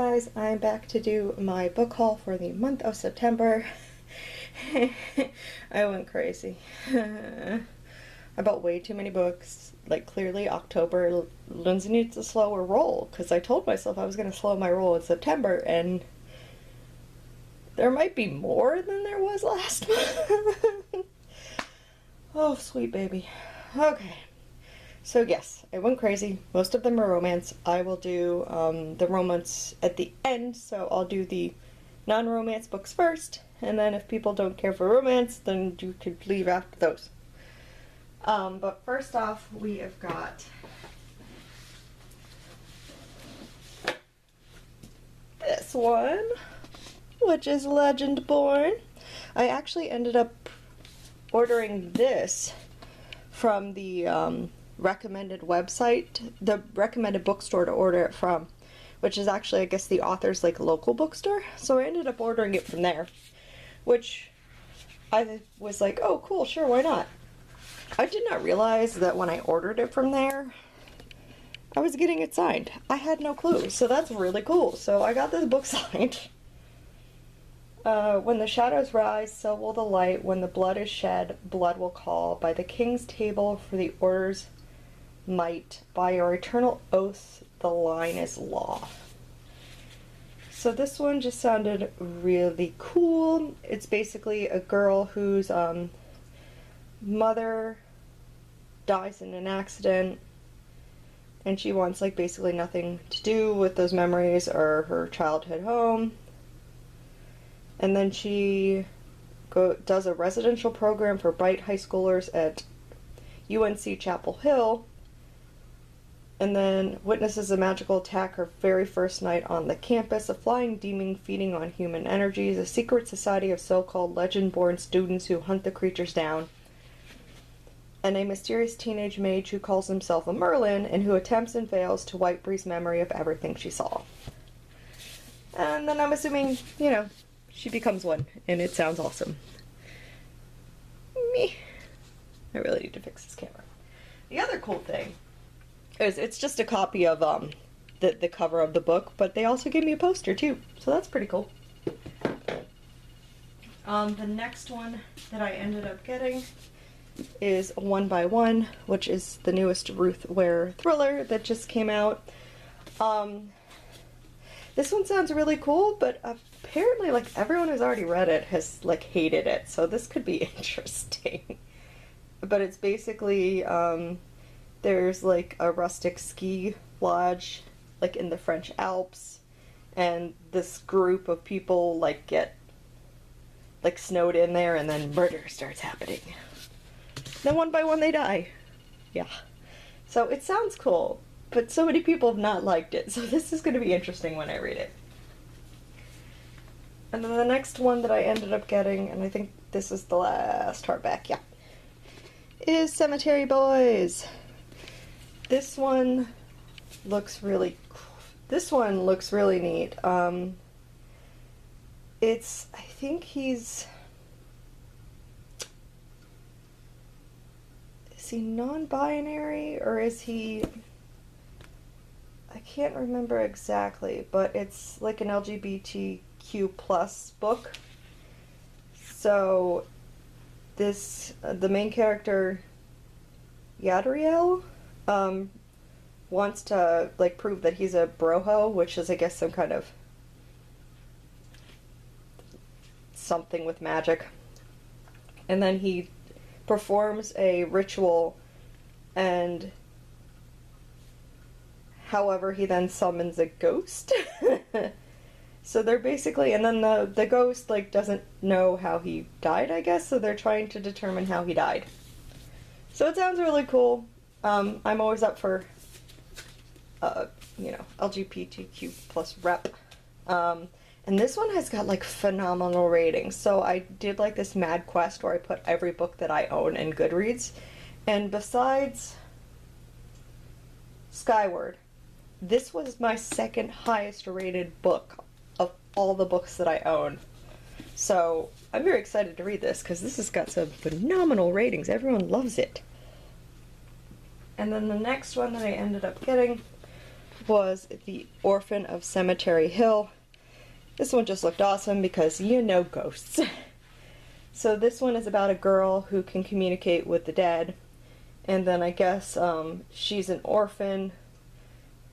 guys, I'm back to do my book haul for the month of September. I went crazy. I bought way too many books. Like, clearly October, Lindsay needs to slow her roll, because I told myself I was going to slow my roll in September, and there might be more than there was last month. Oh, sweet baby. Okay. So yes, I went crazy. Most of them are romance. I will do the romance at the end, so I'll do the non-romance books first, and then if people don't care for romance, then you could leave after those. But first off, we have got this one, which is Legend Born. I actually ended up ordering this from the recommended website, the recommended bookstore to order it from, which is actually, I guess, the author's like local bookstore. So I ended up ordering it from there, which I was like, oh cool, sure, why not? I did not realize that when I ordered it from there, I was getting it signed. I had no clue, so that's really cool. So I got this book signed. When the shadows rise, so will the light. When the blood is shed, blood will call. By the king's table for the order's might. By your eternal oath, the line is law. So this one just sounded really cool. It's basically a girl whose mother dies in an accident, and she wants like basically nothing to do with those memories or her childhood home. And then she does a residential program for bright high schoolers at UNC Chapel Hill, and then witnesses a magical attack her very first night on the campus. A flying demon feeding on human energies, a secret society of so-called legend-born students who hunt the creatures down, and a mysterious teenage mage who calls himself a Merlin and who attempts and fails to wipe Bree's memory of everything she saw. And then I'm assuming, you know, she becomes one, and it sounds awesome. Me. I really need to fix this camera. The other cool thing is it's just a copy of the cover of the book, but they also gave me a poster too, so that's pretty cool. The next one that I ended up getting is One by One, which is the newest Ruth Ware thriller that just came out. This one sounds really cool, but apparently like everyone who's already read it has like hated it, so this could be interesting. But it's basically there's like a rustic ski lodge like in the French Alps, and this group of people like get like snowed in there, and then murder starts happening. Then one by one they die. Yeah. So it sounds cool, but so many people have not liked it, so this is going to be interesting when I read it. And then the next one that I ended up getting, and I think this is the last hardback, yeah, is Cemetery Boys. This one looks really neat. It's, I think is he non-binary, or is he, I can't remember exactly, but it's like an LGBTQ plus book. So this, the main character, Yadriel, wants to like prove that he's a broho, which is I guess some kind of something with magic. And then he performs a ritual, and however he then summons a ghost. So they're basically, and then the ghost like doesn't know how he died, I guess, so they're trying to determine how he died. So it sounds really cool. I'm always up for you know, LGBTQ plus rep. And this one has got like phenomenal ratings. So I did like this mad quest where I put every book that I own in Goodreads, and besides Skyward, this was my second highest rated book of all the books that I own. So I'm very excited to read this because this has got some phenomenal ratings. Everyone loves it. And then the next one that I ended up getting was The Orphan of Cemetery Hill. This one just looked awesome because you know ghosts. So this one is about a girl who can communicate with the dead, and then I guess she's an orphan,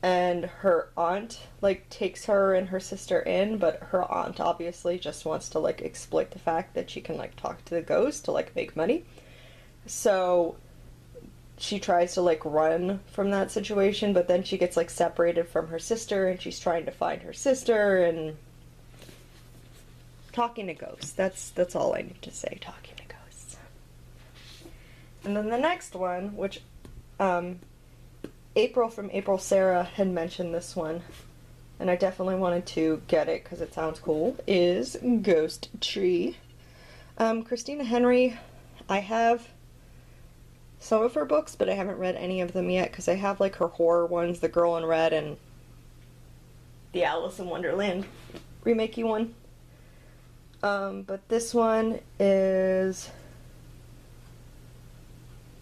and her aunt like takes her and her sister in, but her aunt obviously just wants to like exploit the fact that she can like talk to the ghost to like make money. So she tries to like run from that situation, but then she gets like separated from her sister, and she's trying to find her sister and talking to ghosts. That's all I need to say, talking to ghosts. And then the next one, which April from April Sarah had mentioned this one, and I definitely wanted to get it because it sounds cool, is Ghost Tree. Christina Henry, I have some of her books, but I haven't read any of them yet because I have like her horror ones, The Girl in Red and the Alice in Wonderland remakey one. But this one is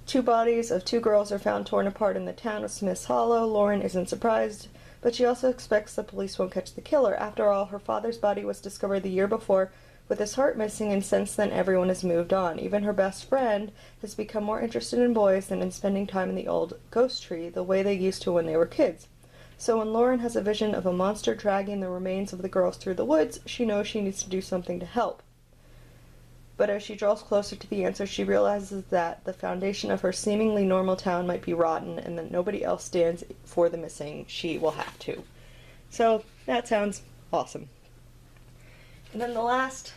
two bodies of two girls are found torn apart in the town of Smith's Hollow. Lauren isn't surprised, but she also expects the police won't catch the killer. After all, her father's body was discovered the year before with his heart missing, and since then everyone has moved on. Even her best friend has become more interested in boys than in spending time in the old ghost tree the way they used to when they were kids. So when Lauren has a vision of a monster dragging the remains of the girls through the woods, she knows she needs to do something to help. But as she draws closer to the answer, she realizes that the foundation of her seemingly normal town might be rotten and that nobody else stands for the missing. She will have to. So that sounds awesome. And then the last...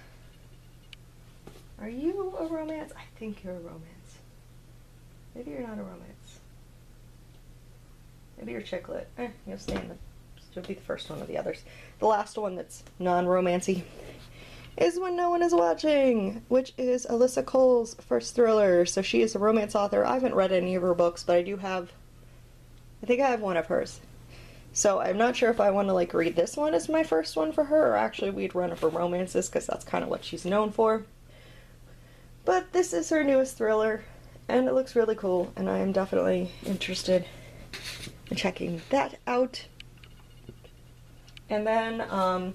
Are you a romance? I think you're a romance. Maybe you're not a romance. Maybe you're chick lit. You'll stay in the... You'll be the first one of the others. The last one that's non-romancy is When No One Is Watching, which is Alyssa Cole's first thriller. So she is a romance author. I haven't read any of her books, but I do have... I think I have one of hers. So I'm not sure if I want to like read this one as my first one for her, or actually read one of her romances, because that's kind of what she's known for. But this is her newest thriller, and it looks really cool, and I am definitely interested in checking that out. And then, I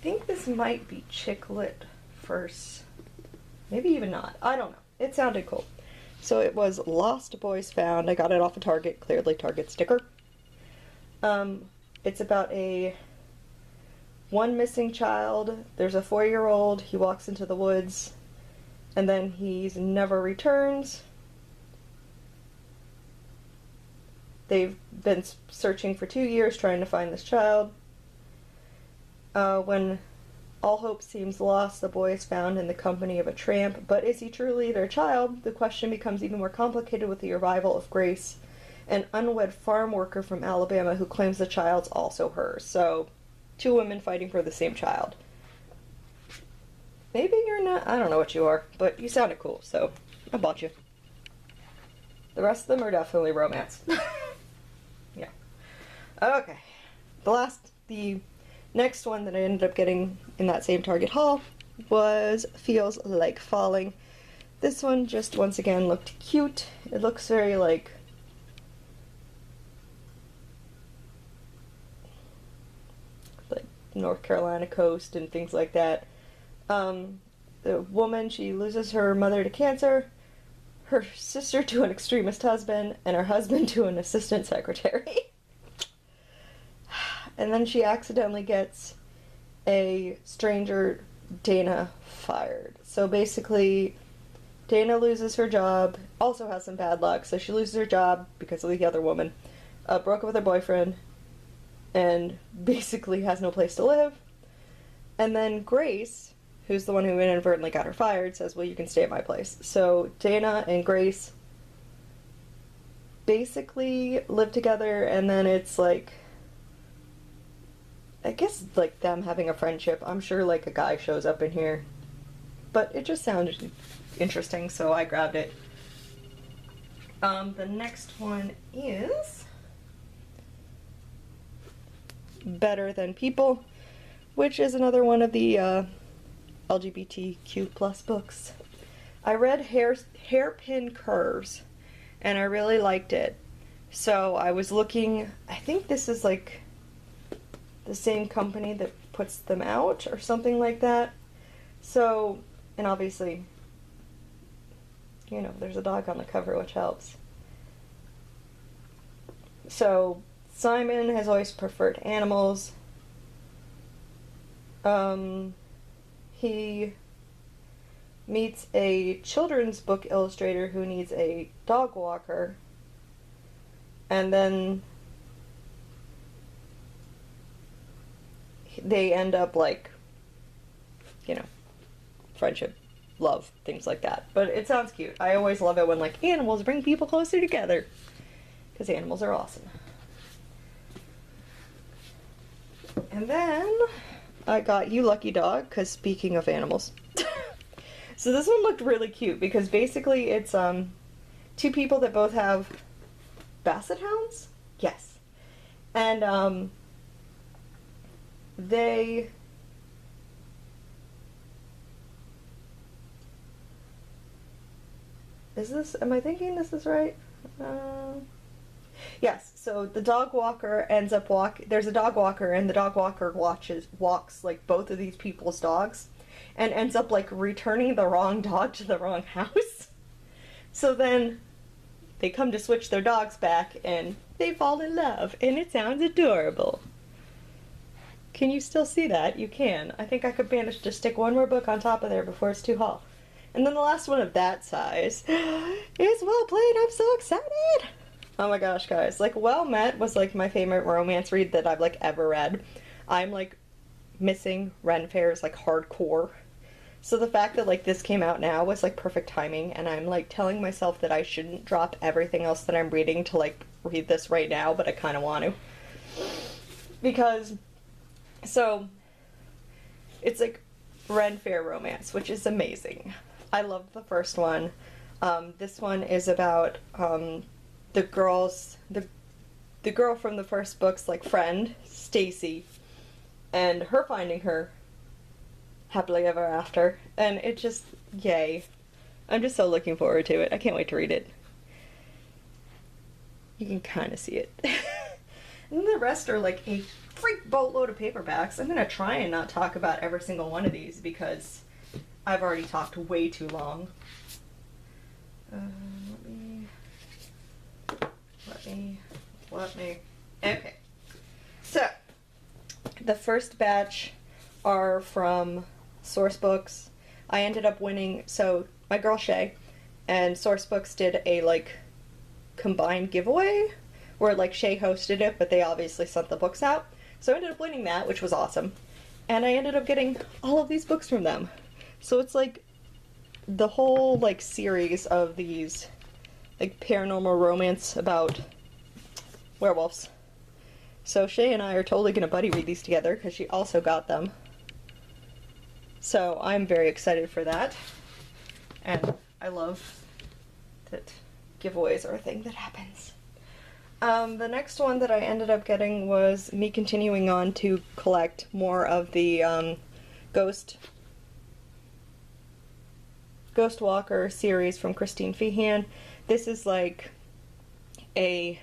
think this might be chick lit first. Maybe even not. I don't know. It sounded cool. So it was Lost Boys Found. I got it off of Target, clearly Target sticker. It's about one missing child. There's a 4-year-old. He walks into the woods, and then he never returns. They've been searching for 2 years trying to find this child. When all hope seems lost, the boy is found in the company of a tramp. But is he truly their child? The question becomes even more complicated with the arrival of Grace, an unwed farm worker from Alabama who claims the child's also hers. So, 2 women fighting for the same child. Maybe you're not, I don't know what you are, but you sounded cool, so I bought you. The rest of them are definitely romance. Yeah. Okay. The next one that I ended up getting in that same Target haul was Feels Like Falling. This one just once again looked cute. It looks very like North Carolina coast and things like that. The woman, she loses her mother to cancer, her sister to an extremist husband, and her husband to an assistant secretary. And then she accidentally gets a stranger, Dana, fired. So basically, Dana loses her job, also has some bad luck, so she loses her job because of the other woman, broke up with her boyfriend, and basically has no place to live. And then Grace, who's the one who inadvertently got her fired, says, well, you can stay at my place. So Dana and Grace basically live together, and then it's like, I guess like them having a friendship. I'm sure like a guy shows up in here. But it just sounded interesting, so I grabbed it. The next one is Better Than People, which is another one of the LGBTQ plus books. I read Hairpin Curves, and I really liked it. So I was looking, I think this is like the same company that puts them out or something like that. So, and obviously, you know, there's a dog on the cover, which helps. So Simon has always preferred animals. He meets a children's book illustrator who needs a dog walker, and then they end up like, you know, friendship, love, things like that. But it sounds cute. I always love it when like animals bring people closer together, because animals are awesome. And then I got You Lucky Dog, because speaking of animals. So this one looked really cute, because basically it's two people that both have basset hounds? Yes. And they... am I thinking this is right? Yes, so the dog walker ends up there's a dog walker, and the dog walker walks like both of these people's dogs, and ends up like returning the wrong dog to the wrong house. So then they come to switch their dogs back, and they fall in love, and it sounds adorable. Can you still see that? You can. I think I could manage to stick one more book on top of there before it's too hot. And then the last one of that size is Well Played. I'm so excited! Oh my gosh, guys. Like, Well Met was like my favorite romance read that I've like ever read. I'm like missing Ren Fairs like hardcore. So the fact that like this came out now was like perfect timing, and I'm like telling myself that I shouldn't drop everything else that I'm reading to like read this right now, but I kind of want to. Because, so, it's like Ren Fair romance, which is amazing. I loved the first one. This one is about the girl from the first book's like friend, Stacy, and her finding her happily ever after, and it just, yay. I'm just so looking forward to it. I can't wait to read it. You can kind of see it. And the rest are like a freak boatload of paperbacks. I'm gonna try and not talk about every single one of these because I've already talked way too long. Let me. Okay. So, the first batch are from Source Books. I ended up winning, so my girl Shae and Source Books did a like combined giveaway where like Shae hosted it, but they obviously sent the books out. So I ended up winning that, which was awesome. And I ended up getting all of these books from them. So it's like the whole like series of these like paranormal romance about werewolves. So Shae and I are totally gonna buddy read these together because she also got them. So I'm very excited for that. And I love that giveaways are a thing that happens. The next one that I ended up getting was me continuing on to collect more of the Ghost Walker series from Christine Feehan. This is like a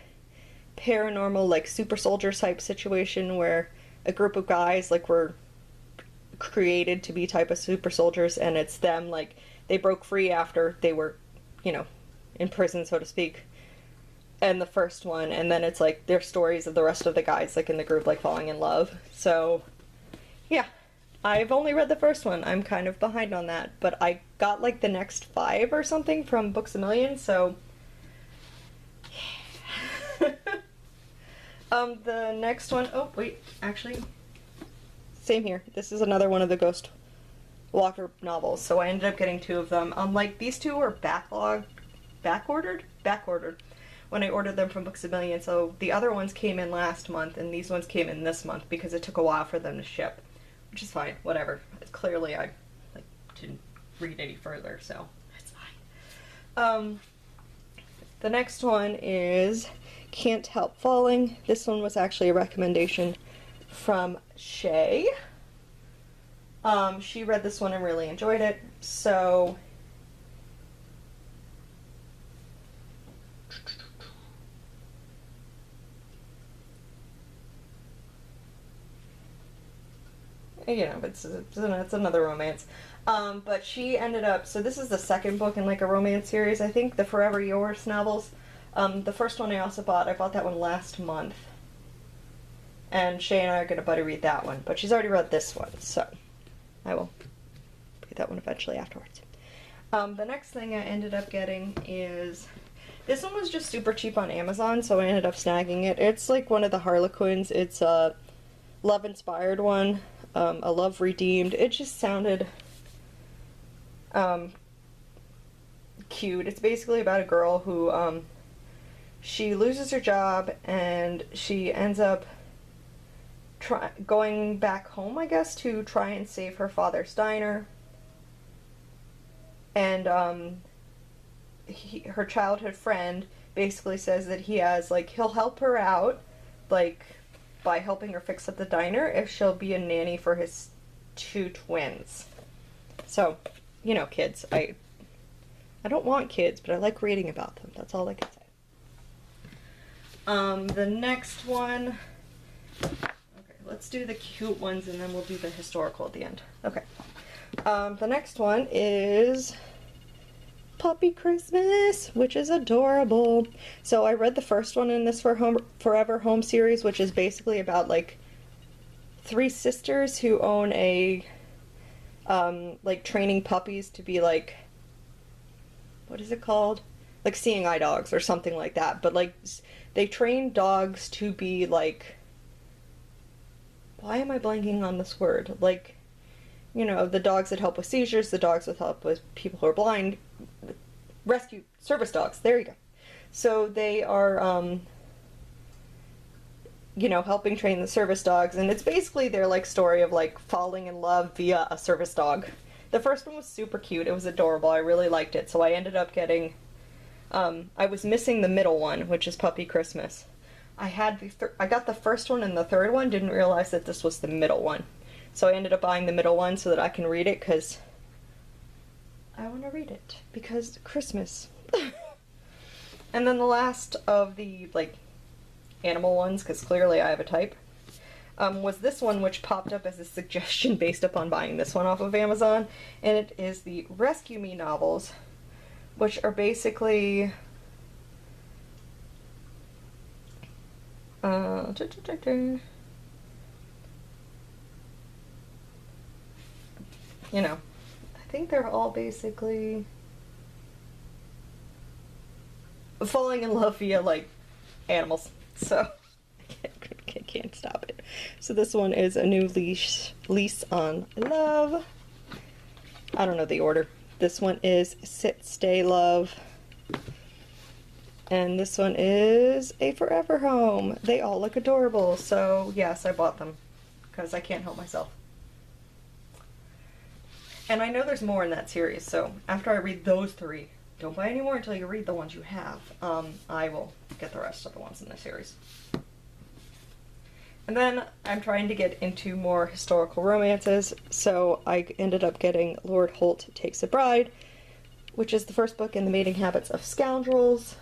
paranormal, like super soldier type situation where a group of guys like were created to be type of super soldiers, and it's them like they broke free after they were, you know, in prison, so to speak. And the first one, and then it's like their stories of the rest of the guys like in the group like falling in love. So yeah, I've only read the first one. I'm kind of behind on that, but I got like the next 5 or something from Books A Million, so the next one, oh wait, actually same here. This is another one of the Ghost Walker novels, so I ended up getting 2 of them. Like these 2 were backordered when I ordered them from Books A Million, so the other ones came in last month and these ones came in this month because it took a while for them to ship, which is fine, whatever. Clearly I like didn't read any further, so it's fine. The next one is Can't Help Falling. This one was actually a recommendation from Shae. She read this one and really enjoyed it, so You know, it's another romance. But she ended up, so this is the second book in like a romance series, I think, the Forever Yours novels. The first one I bought that one last month. And Shae and I are going to buddy read that one, but she's already read this one, so I will read that one eventually afterwards. The next thing I ended up getting is, this one was just super cheap on Amazon, so I ended up snagging it. It's like one of the Harlequins. It's a love-inspired one, a love redeemed. It just sounded cute. It's basically about a girl who she loses her job and she ends up going back home, I guess, to try and save her father's diner. And her childhood friend basically says that he has, like, he'll help her out, like, by helping her fix up the diner if she'll be a nanny for his 2 twins. So, you know, kids. I don't want kids, but I like reading about them. That's all I can say. The next one... Okay, let's do the cute ones and then we'll do the historical at the end. Okay. The next one is Puppy Christmas, which is adorable. So I read the first one in this Forever Home series, which is basically about like 3 sisters who own a like training puppies to be like, what is it called? Like seeing eye dogs or something like that. But like they train dogs to be like, why am I blanking on this word? Like, you know, the dogs that help with seizures, the dogs that help with people who are blind, rescue service dogs. There you go. So they are, you know, helping train the service dogs, and it's basically their like story of like falling in love via a service dog. The first one was super cute. It was adorable. I really liked it. So I ended up getting, I was missing the middle one, which is Puppy Christmas. I got the first one and the third one, didn't realize that this was the middle one. So I ended up buying the middle one so that I can read it, because I want to read it, because Christmas. And then the last of the, like, animal ones, because clearly I have a type, was this one, which popped up as a suggestion based upon buying this one off of Amazon, and it is the Rescue Me novels, which are basically... you know, I think they're all basically falling in love via, like, animals. So, I can't stop it. So this one is a new leash on love. I don't know the order. This one is Sit, Stay, Love. And this one is A Forever Home. They all look adorable. So, yes, I bought them because I can't help myself. And I know there's more in that series, so after I read those 3, don't buy any more until you read the ones you have. I will get the rest of the ones in the series. And then I'm trying to get into more historical romances, so I ended up getting Lord Holt Takes a Bride, which is the first book in the mating habits of Scoundrels,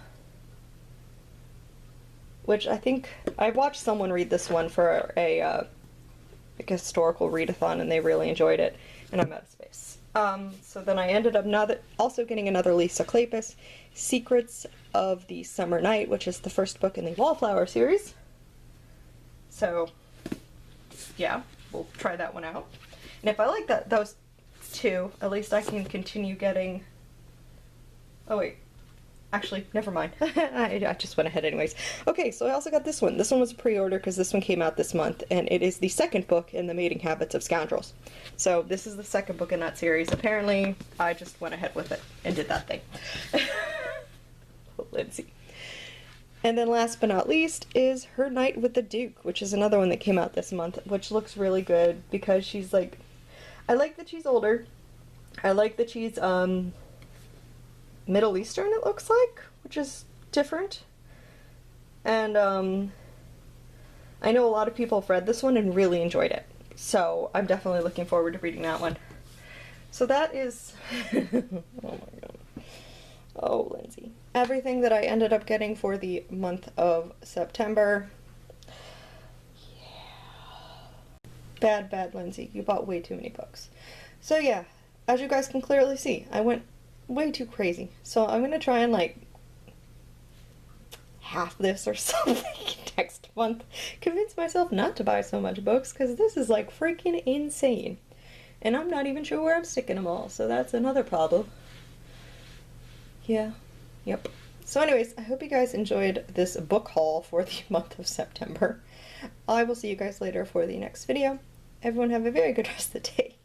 which I think I watched someone read this one for a like historical readathon, and they really enjoyed it, and I'm out of space. So then I ended up also getting another Lisa Kleypas, Secrets of the Summer Night, which is the first book in the Wallflower series. So, yeah, we'll try that one out. And if I like those 2, at least I can continue getting... Oh wait, actually, never mind. I just went ahead anyways. Okay, so I also got this one. This one was a pre-order because this one came out this month, and it is the second book in the mating habits of Scoundrels. So this is the second book in that series. Apparently, I just went ahead with it and did that thing. Lindsay. And then last but not least is Her Night with the Duke, which is another one that came out this month, which looks really good because she's like... I like that she's older. I like that she's, Middle Eastern, it looks like, which is different. And I know a lot of people have read this one and really enjoyed it, so I'm definitely looking forward to reading that one. So that is oh my god, oh Lindsay, everything that I ended up getting for the month of September. Yeah. Bad, bad Lindsay. You bought way too many books. So yeah, as you guys can clearly see, I went way too crazy. So I'm gonna try and like half this or something next month. Convince myself not to buy so much books because this is like freaking insane. And I'm not even sure where I'm sticking them all, so that's another problem. Yeah, yep. So anyways, I hope you guys enjoyed this book haul for the month of September. I will see you guys later for the next video. Everyone have a very good rest of the day.